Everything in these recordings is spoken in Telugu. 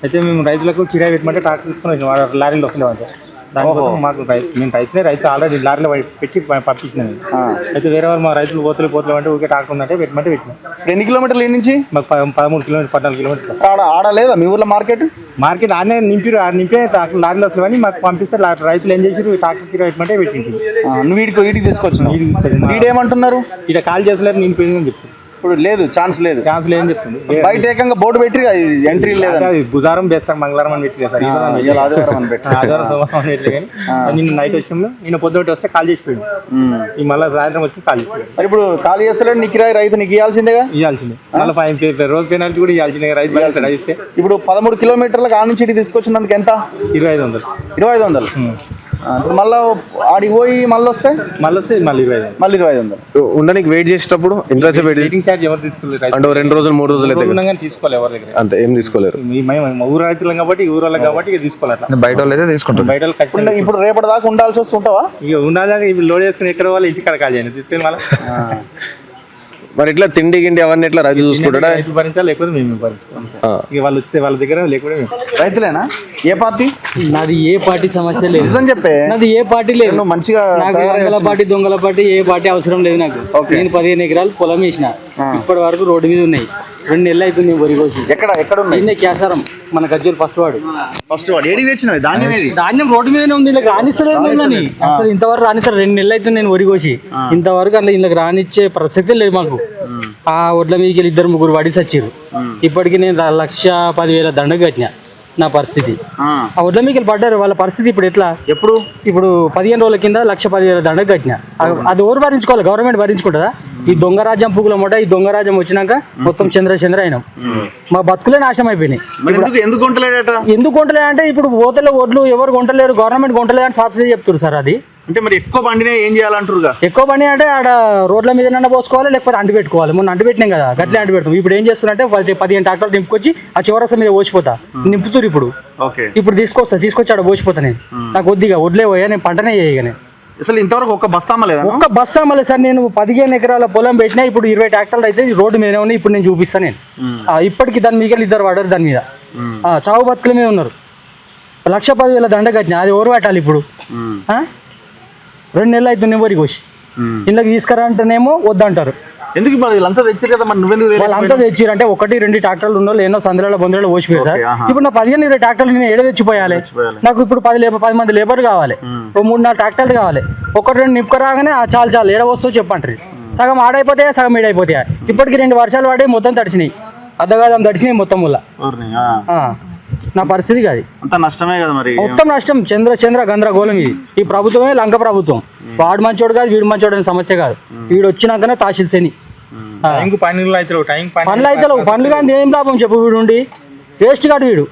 అయితే మేము రైతులకు కిరాయి పెట్టమంటే ట్రాక్టర్ తీసుకుని లారీలు వస్తున్నాయి. దానికోసం మాకు రైతు ఆల్రెడీ లారీలో పెట్టి పంపించినాను. అయితే వేరే వాళ్ళు మా రైతులు పోతలు అంటే ఊరికే ట్రాక్టర్ ఉందంటే పెట్టమంటే పెట్టినాం. ఎన్ని కిలోమీటర్లు నుంచి? మాకు 13 కిలోమీటర్లు 14 కిలోమీటర్లు. ఆడలేదా మీ ఊర్లో మార్కెట్ ఆడనే నింపే లారీలు వస్తాయని మాకు పంపిస్తే రైతులు ఏం చేసి ట్రాక్టర్ కిరాయి పెట్టమంటే పెట్టింది. నువ్వు వీడికి తీసుకొచ్చిన వీడేమంటున్నారు? ఇక్కడ కాల్ చేసలేరు నేను పోయిందని చెప్తాను. ఇప్పుడు లేదు ఛాన్స్ లేదని చెప్తుంది. బయట ఏకంగా బోర్డు పెట్టి ఎంట్రీ లేదు. బుధవారం వేస్తాం మంగళవారం అని పెట్టి ఆదివారం అని పెట్టి ఆదివారం సోమవారం పెట్టి కానీ నిన్న నైట్ వచ్చిన నిన్న పొద్దుటి వస్తే కాల్ చేసిపోయింది. ఈ మళ్ళీ సాయంత్రం వచ్చి కాల్ చేసిపోయింది. మరి ఇప్పుడు ఖాళీ చేస్తలేడు నీ కిరాయి రైతు నీకు ఇవ్వాల్సిందేగా? ఇవ్వాల్సిందే. మళ్ళీ ఫైన్ రోజు పెనాల్టీ కూడా ఇవ్వాల్సిందే. రైతు ఇస్తే ఇప్పుడు 13 కిలోమీటర్లకు ఆ నుంచి తీసుకొచ్చినందుకు ఎంత? 2500. 2500 మళ్ళీ ఆడికి పోయి మళ్ళీ వస్తే మళ్ళీ 2500 ఉండడానికి వెయిట్ చేసేటప్పుడు ఇంట్రెస్ట్ వెయిటింగ్ ఛార్జ్ ఎవరు తీసుకోలేదు. అంటే 2 రోజులు 3 రోజులు అయితే తీసుకోవాలి ఎవరి దగ్గర అంతే ఏం తీసుకోలేరు. ఊరు రైతులం కాబట్టి ఊరు వాళ్ళకి కాబట్టి తీసుకోవాలి. బయట వాళ్ళు అయితే తీసుకుంటారు. బయట ఇప్పుడు రేపటి దాకా ఉండాల్సి వస్తుంటావా? ఇక ఉండాలి. ఇప్పుడు లోడ్ చేసుకుని ఎక్కడ వాళ్ళు ఇంటికాడ కాల్ చేయండి తీసుకెళ్ళి మళ్ళీ. మరి ఇట్లా తిండి గిండి అవన్నీ ఎట్లా రైతు చూసుకుంటాడా? రైతు భరించాలి లేకపోతే మేము భరించుకోవాలి. ఇక వాళ్ళు వస్తే వాళ్ళ దగ్గర లేకపోతే రైతులేనా? ఏ పార్టీ? నాది ఏ పార్టీ సమస్య లేదు. నిజం చెప్పే. నాది ఏ పార్టీ లేదు. నువ్వు మంచిగా దొంగల పార్టీ ఏ పార్టీ అవసరం లేదు నాకు. నేను 15 ఎకరాలు పొలం వేసిన. ఇప్పటి వరకు రోడ్డు మీద ఉన్నాయి. 2 నెలలు అవుతుంది వరి కోసి. ఎక్కడ ఉన్నాయి? కేసారం మన గజ్జూరు ఫస్ట్ వాడు ఏడికి తెచ్చినవి? ధాన్యం రోడ్డు మీదనే ఉంది. ఇలా రానిస్తలేదు అసలు ఇంతవరకు రానిస్తారు. 2 నెలలు అవుతుంది నేను వరి కోసి. ఇంతవరకు అట్లా ఇలా రానిచ్చే ప్రసక్తే లేదు మాకు. ఆ ఒడ్ల మీదకి వెళ్ళి 2-3 పడి చచ్చిర్రు. ఇప్పటికి నేను 1,10,000 దండకు కట్టిన. నా పరిస్థితి ఆ ఒడ్ల మీదకి పడ్డారు. వాళ్ళ పరిస్థితి ఇప్పుడు ఎట్లా? ఇప్పుడు 15 రోజుల కింద 1,10,000 దండకు కట్టిన. అది ఎవరు భరించుకోవాలి? గవర్నమెంట్ భరించుకుంటుందా? ఈ దొంగ రాజ్యం పువ్వుల మూట. ఈ దొంగ రాజ్యం వచ్చినాక మొత్తం చంద్ర అయినాం. మా బతుకులే నాశనం అయిపోయినాయి. ఎందుకు కొంటలే అంటే ఇప్పుడు పోతలే ఒడ్లు ఎవరు కొంటలేరు. గవర్నమెంట్ కొంటలేదు అని సాఫ్ చెప్తారు సార్. అది అంటే మరి ఎక్కువ బండినే ఏం చేయాలంటారు? ఎక్కువ బండి అంటే ఆడ రోడ్ల మీద పోసుకోవాలి, లేకపోతే అంటు పెట్టుకోవాలి. మొన్న అంటు పెట్టినాం కదా, గట్లే అంటు పెడతాం. ఇప్పుడు ఏం చేస్తున్నారంటే 15 ట్రాక్టర్లు నింపుకొచ్చి ఆ చౌరస్తా మీద పోసిపోతా. నింపుతారు ఇప్పుడు తీసుకొచ్చి ఆడ పోసిపోతా. నేను నాకు కొద్దిగా వడ్లే పోయా, నేను పంటనే చేయగానే. అసలు ఇంతవరకు ఒక్క బస్తా అమ్మలేదు సార్. నేను 15 ఎకరాల పొలం పెట్టినా. ఇప్పుడు 20 ట్రాక్టర్లు అయితే రోడ్డు మీద ఉన్నాయి. ఇప్పుడు నేను చూపిస్తాను. నేను ఇప్పటికి దాని మిగిలిన 2 పడ్డారు. దాని మీద చావు బతుకుల మీద ఉన్నారు. 1,10,000 దండ కట్టిన. అది ఎవరు పెట్టాలి ఇప్పుడు? 2 నెలలు అవుతుంది వరి కోసి. ఇళ్ళకి తీసుకురా అంటేనేమో వద్దంటారు. ఎందుకు వీళ్ళంతా తెచ్చారు కదా, మరి వాళ్ళంతా తెచ్చిరు అంటే 1-2 ట్రాక్టర్లు ఉన్నో ఎన్నో సందులలో బొందలలో పోసిపోయారు సార్. ఇప్పుడు నా 15-20 ట్రాక్టర్లు నేను ఏడ తెచ్చిపోయాలి? నాకు ఇప్పుడు 10 మంది లేబర్ కావాలి. 3-4 ట్రాక్టర్లు కావాలి. 1-2 నింపుకరాగానే చాలు ఏడ వస్తుందో చెప్పంటారు. సగం ఆడైపోతాయా, సగం ఈడైపోతాయా? ఇప్పటికి 2 వర్షాలు పడి మొత్తం తడిచినాయి. అర్ధగాదం తడిచినాయి మొత్తం వల్ల. నా పరిస్థితి కాదు. అంత నష్టమే కదా మరి. మొత్తం నష్టం. చంద్ర గందరగోళం. ఈ ప్రభుత్వమే లంక ప్రభుత్వం. వాడు మంచోడు కాదు, వీడు మంచోడు అనే సమస్య కాదు. వీడు వచ్చినాకనే తహసీల్సేని పనులు పనులు కానీ ఏం లాభం చెప్పు? వీడు ఉండి వేస్ట్ గాడు. వీడు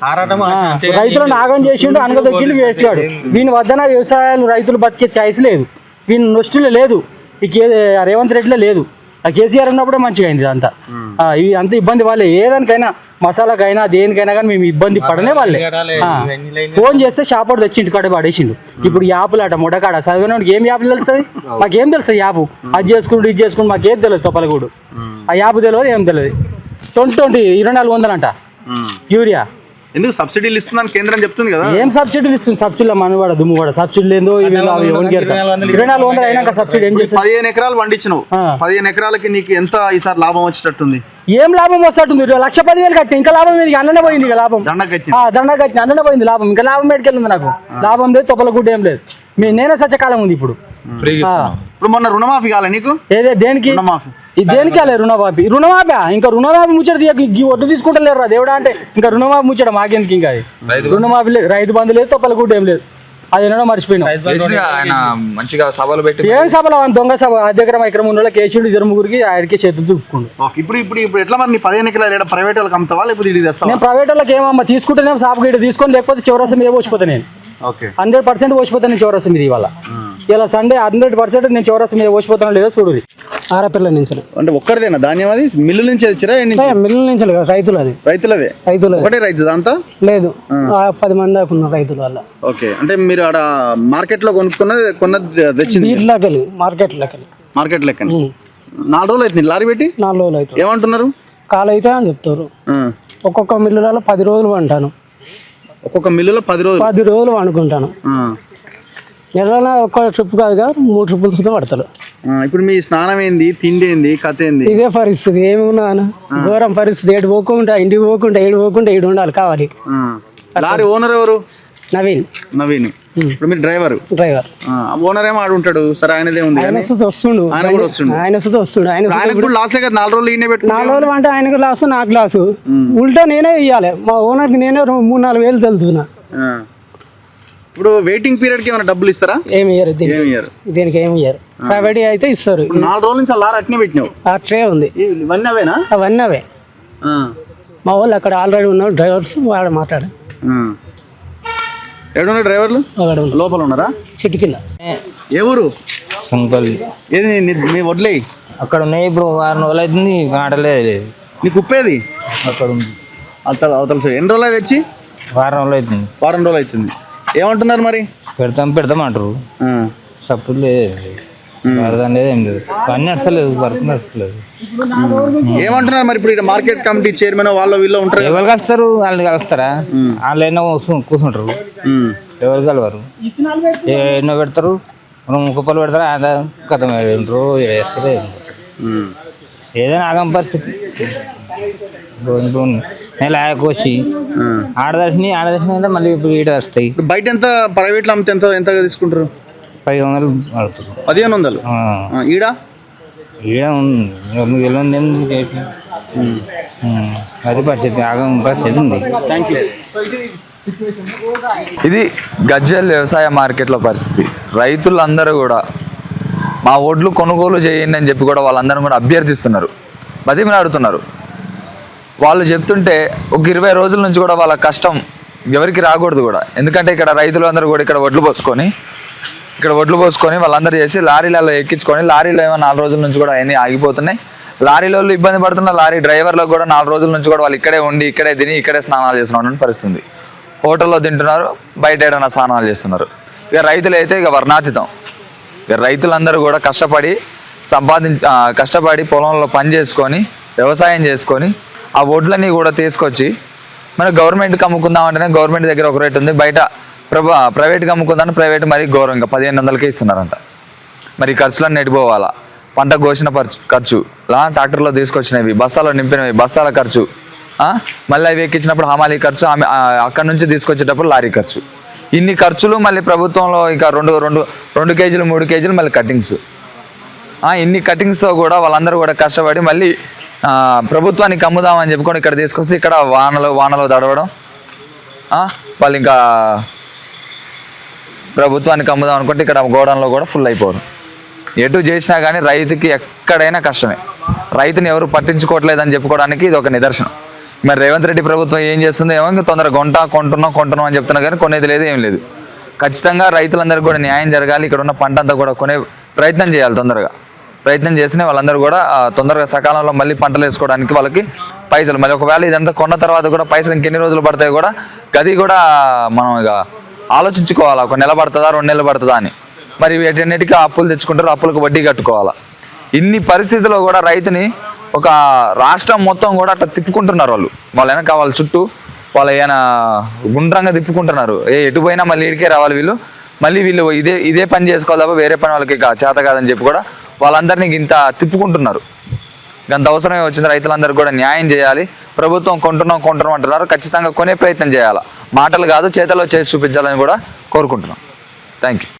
రైతులను నాగం చేసిండు, అనగదొక్కిండు. వేస్ట్ గాడు. వీని వద్దన వ్యవసాయాలు రైతులు బతికే ఛాయిస్ లేదు. వీని నొస్టులో లేదు. ఈ రేవంత్ రెడ్డిలో లేదు. ఆ కేసీఆర్ ఉన్నప్పుడే మంచిగా అయింది అంతా. ఇవి అంత ఇబ్బంది వాళ్ళే. ఏదానికైనా మసాలాకైనా దేనికైనా కానీ మేము ఇబ్బంది పడనే వాళ్ళే. ఫోన్ చేస్తే షాప్ తెచ్చి ఇంటికాడ పడేసిండు. ఇప్పుడు యాప్లు అట ముడకాడ చదివినోడికి ఏం యాప్లు తెలుస్తుంది? మాకేం తెలుస్తుంది యాప్? అది చేసుకుంటూ ఇది చేసుకుంటూ మాకేం తెలియదు. తొప్పలగూడు ఆ యాప్ తెలియదు, ఏం తెలియదు. 2400 అంట యూరియా. ఎందుకు సబ్సిడీలు ఇస్తుందని కేంద్రం చెప్తుంది కదా? ఏం సబ్సిడీలు ఇస్తుంది? సబ్సిడీలో మనవాడ దుమ్ము కూడా. సబ్సిడీలు ఏందో 2400 అయినాక సబ్సిడీ ఏం చేస్తుంది? 15 ఎకరాలు పండించినావు. 15 ఎకరాలకి నీకు ఎంత ఈసారి లాభం వచ్చేటట్టుంది? ఏం లాభం వస్తుంది? 1,10,000 కట్టి ఇంకా లాభం ఏది? అన్ననే పోయింది. ఇక లాభం దండ కట్టిన అన్ననే పోయింది లాభం. ఇంకా లాభం ఎక్కడికెళ్ళింది? నాకు లాభం లేదు, తొప్పల గుడ్డ ఏం లేదు. నేనే సత్యకాలం ఉంది ఇప్పుడు. మొన్న రుణమాఫీ కాలే నీకు? ఏదే దేనికి? దేనికి కాలే రుణమాఫీ? ఇంకా రుణమాఫీ ముచ్చట ఒడ్డు తీసుకుంటలేరు దేవుడా. అంటే ఇంకా రుణమాఫీ ముచ్చట మాకెందుకు? ఇంకా రుణమాఫీ లేదు, రైతు బంధు లేదు, తొప్పల గుడ్డ ఏం లేదు. అది ఎన్నడో మర్చిపోయినా. ఏం సభలో దొంగ సభ దగ్గర ఎకరం ఉన్న కేసుడు 2-3 ఆయనకి చేతులు దుక్కుండు. ఇప్పుడు ఎట్లా మరి 15 ఎకరాలు ప్రైవేట్ వాళ్ళకి అమ్ముతావా లేకపోతే నేను ప్రైవేట్ వాళ్ళకి ఏమమ్మా తీసుకుంటేనే సాపు గీట తీసుకొని, లేకపోతే చౌరస్తా మీద పోసిపోతాను. నేను 100% పోసిపోతాను నేను చౌరస్తా మీద. ఇవాళ ఇలా సండే 100% నేను చౌరస్తా మీద పోసిపోతాను లేదో చూడు. ఆరపిల్ల నుంచి అంటే ఒక్కరిదేనా ధాన్యం? అది మిల్లు నుంచి తెచ్చిరా? మిల్లు నుంచి రైతులదే. రైతులు ఒకటే రైతు అంతా లేదు, 10 మంది దాకా ఉన్నారు రైతుల వల్ల. ఓకే. అంటే మీరు ఆడ మార్కెట్ లో కొన్నది తెచ్చింది? మార్కెట్ లెక్క 4 రోజులు అవుతుంది లారీ పెట్టి? 4 రోజులు అవుతుంది. ఏమంటున్నారు? కాలు అయితే అని చెప్తారు. ఒక్కొక్క మిల్లులలో 10 రోజులు అంటాను. ఒక్కొక్క మిల్లులో 10 రోజులు 10 రోజులు అనుకుంటాను. నెలలో ఒక్క ట్రిప్ కాదుగా 3 ట్రిప్పులు సుతా పడతారు. ఇప్పుడు మీ స్నానం ఏంది, తిండి ఏంది, కథ ఏంది? ఇదే పరిస్థితి ఏమున్నా ఘోరం పరిస్థితి. ఏడు పోకుండా ఇంటికి పోకుండా ఏడు ఉండాలి కావాలి. లారీ ఓనర్ ఎవరు? నవీన్. ఇప్పుడు మీరు డ్రైవర్. ఓనర్ ఏమో ఆడుంటాడు. సరే ఆయనదే ఉంది. ఆయన వస్తుండు. ఆయన కూడా లాసే కదా. 4 రోజులు ఈయనే పెట్టు. 4 రోజులు అంటే ఆయనకు లాసు నాకు లాసు. ఉల్టా నేనే ఇవ్వాలి. మా ఓనర్కి నేనే 3-4 వేలు తెలుతున్నా. ఇప్పుడు వెయిటింగ్ పీరియడ్ కి ఏమైనా డబ్బులు ఇస్తారా? ఏమి ఇయ్యరు దీనికి ఏమి ఇయ్యరు. ప్రైవేట్ అయితే ఇస్తారు. 4 రోజుల నుంచి లారీ అట్నే పెట్టినావు. ఆ ట్రే ఉంది. ఇవన్నీ అవేనా? అవన్నీ అవే. మా వాళ్ళు అక్కడ ఆల్రెడీ ఉన్నారు డ్రైవర్స్. వాడు మాట్లాడు. ఎవడున్నారు డ్రైవర్లు? లోపల ఉన్నారా? చెట్టు కింద. ఏ ఊరు? ఏది మీ వడ్లే అక్కడ ఉన్నాయి. ఇప్పుడు 6 రోజులు అవుతుంది ఆటలేదు. నీకు ఉప్పేది అక్కడ ఉంది. అవతల సైడ్. ఎన్ని రోజులు తెచ్చి? 6 రోజులు అవుతుంది. 4 రోజులు అవుతుంది. ఏమంటున్నారు మరి? పెడతాం అంటారు. సప్పుడు లేదు, ఏం లేదు. పని నడచలేదు, వర్క్ నడచలేదు. ఏమంటున్నారు మరి? ఇప్పుడు మార్కెట్ కమిటీ చైర్మన్ వాళ్ళు వీళ్ళు ఉంటారు. ఎవరు కలుస్తారు? వాళ్ళు కలుస్తారా? వాళ్ళు ఎన్నో కూర్చుంటారు. ఎవరు కలవరు. ఎన్నో పెడతారు. 2 ముక్కలు పెడతారు. ఆదా కథం వేస్తారు. ఏదైనా ఆగం పరిస్థితి. నెల కోసి ఆడదర్శిని అంటే మళ్ళీ ఇప్పుడు ఈట వస్తాయి. బయట ఎంత ప్రైవేట్లో అమ్మితే ఎంత తీసుకుంటారు? 1500 అడుగుతారు. 1500. ఈడ అది పరిస్థితి. ఆగం పరిస్థితి ఉంది. Thank you. ఇది గజ్వేల్ వ్యవసాయ మార్కెట్లో పరిస్థితి. రైతులందరూ కూడా మా ఒడ్లు కొనుగోలు చేయండి అని చెప్పి కూడా వాళ్ళందరూ కూడా అభ్యర్థిస్తున్నారు, బతిమలాడుతున్నారు. వాళ్ళు చెప్తుంటే ఒక 20 రోజుల నుంచి కూడా వాళ్ళ కష్టం ఎవరికి రాకూడదు కూడా. ఎందుకంటే ఇక్కడ రైతులందరూ కూడా ఇక్కడ వడ్లు పోసుకొని వాళ్ళందరూ చేసి లారీలలో ఎక్కించుకొని లారీలో ఏమో 4 రోజుల నుంచి కూడా అవన్నీ ఆగిపోతున్నాయి. లారీలో ఇబ్బంది పడుతున్న లారీ డ్రైవర్లకు కూడా 4 రోజుల నుంచి కూడా వాళ్ళు ఇక్కడే ఉండి ఇక్కడే తిని ఇక్కడే స్నానాలు చేస్తున్నారు పరిస్థితి. హోటల్లో తింటున్నారు, బయట ఏడైనా స్నానాలు చేస్తున్నారు. ఇక రైతులు అయితే ఇక వర్ణాతీతం. ఇక రైతులందరూ కూడా కష్టపడి పొలంలో పని చేసుకొని వ్యవసాయం చేసుకొని ఆ వడ్లని కూడా తీసుకొచ్చి మనం గవర్నమెంట్కి అమ్ముకుందామంటేనే గవర్నమెంట్ దగ్గర ఒక రేట్ ఉంది, బయట ప్రైవేట్కి అమ్ముకుందామని ప్రైవేట్ మరి ఘోరంగా 1500కే ఇస్తున్నారంట. మరి ఖర్చులన్నీ నెట్టిపోవాలా? పంట కోసిన ఖర్చు, ట్రాక్టర్లో తీసుకొచ్చినవి, బస్తాలో నింపినవి, బస్తాల ఖర్చు, మళ్ళీ అవి ఎక్కించినప్పుడు హమాలీ ఖర్చు, అక్కడ నుంచి తీసుకొచ్చేటప్పుడు లారీ ఖర్చు. ఇన్ని ఖర్చులు మళ్ళీ ప్రభుత్వంలో ఇంకా 2 కేజీలు 3 కేజీలు మళ్ళీ కటింగ్స్. ఇన్ని కటింగ్స్తో కూడా వాళ్ళందరూ కూడా కష్టపడి మళ్ళీ ప్రభుత్వానికి అమ్ముదామని చెప్పుకొని ఇక్కడ తీసుకొచ్చి ఇక్కడ వానలో తడవడం, వాళ్ళు ఇంకా ప్రభుత్వానికి అమ్ముదాం అనుకుంటే ఇక్కడ గోడౌన్లో కూడా ఫుల్ అయిపోవడం. ఎటు చేసినా కానీ రైతుకి ఎక్కడైనా కష్టమే. రైతుని ఎవరు పట్టించుకోవట్లేదని చెప్పుకోవడానికి ఇది ఒక నిదర్శనం. మరి రేవంత్ రెడ్డి ప్రభుత్వం ఏం చేస్తుందో ఏమో, ఇంకా తొందరగా కొంటున్నాం అని చెప్తున్నా కానీ కొనేది లేదు, ఏం లేదు. ఖచ్చితంగా రైతులందరికీ కూడా న్యాయం జరగాలి. ఇక్కడ ఉన్న పంట అంతా కూడా కొనే ప్రయత్నం చేయాలి. ప్రయత్నం చేసినా వాళ్ళందరూ కూడా తొందరగా సకాలంలో మళ్ళీ పంటలు వేసుకోవడానికి వాళ్ళకి పైసలు, మళ్ళీ ఒకవేళ ఇదంతా కొన్న తర్వాత కూడా పైసలు ఇంకెన్ని రోజులు పడతాయి కూడా గది కూడా మనం ఇక ఆలోచించుకోవాలా. 1 నెల పడుతుందా 2 నెలలు పడుతుందా అని. మరి వీటన్నిటికీ అప్పులు తెచ్చుకుంటారు, అప్పులకు వడ్డీ కట్టుకోవాలా. ఇన్ని పరిస్థితుల్లో కూడా రైతుని ఒక రాష్ట్రం మొత్తం కూడా అట్లా తిప్పుకుంటున్నారు. వాళ్ళ వెనక వాళ్ళ చుట్టూ వాళ్ళు ఏమైనా గుండ్రంగా తిప్పుకుంటున్నారు. ఎటు పోయినా మళ్ళీ ఇడికే రావాలి వీళ్ళు, మళ్ళీ వీళ్ళు ఇదే పని చేసుకోవాలి తప్ప వేరే పని వాళ్ళకి చేత కాదని చెప్పి కూడా వాళ్ళందరినీ ఇంత తిప్పుకుంటున్నారు. అంత అవసరమే వచ్చింది. రైతులందరూ కూడా న్యాయం చేయాలి. ప్రభుత్వం కొంటున్నాం అంటున్నారు, ఖచ్చితంగా కొనే ప్రయత్నం చేయాలి. మాటలు కాదు చేతల్లో చేసి చూపించాలని కూడా కోరుకుంటున్నాం. Thank you.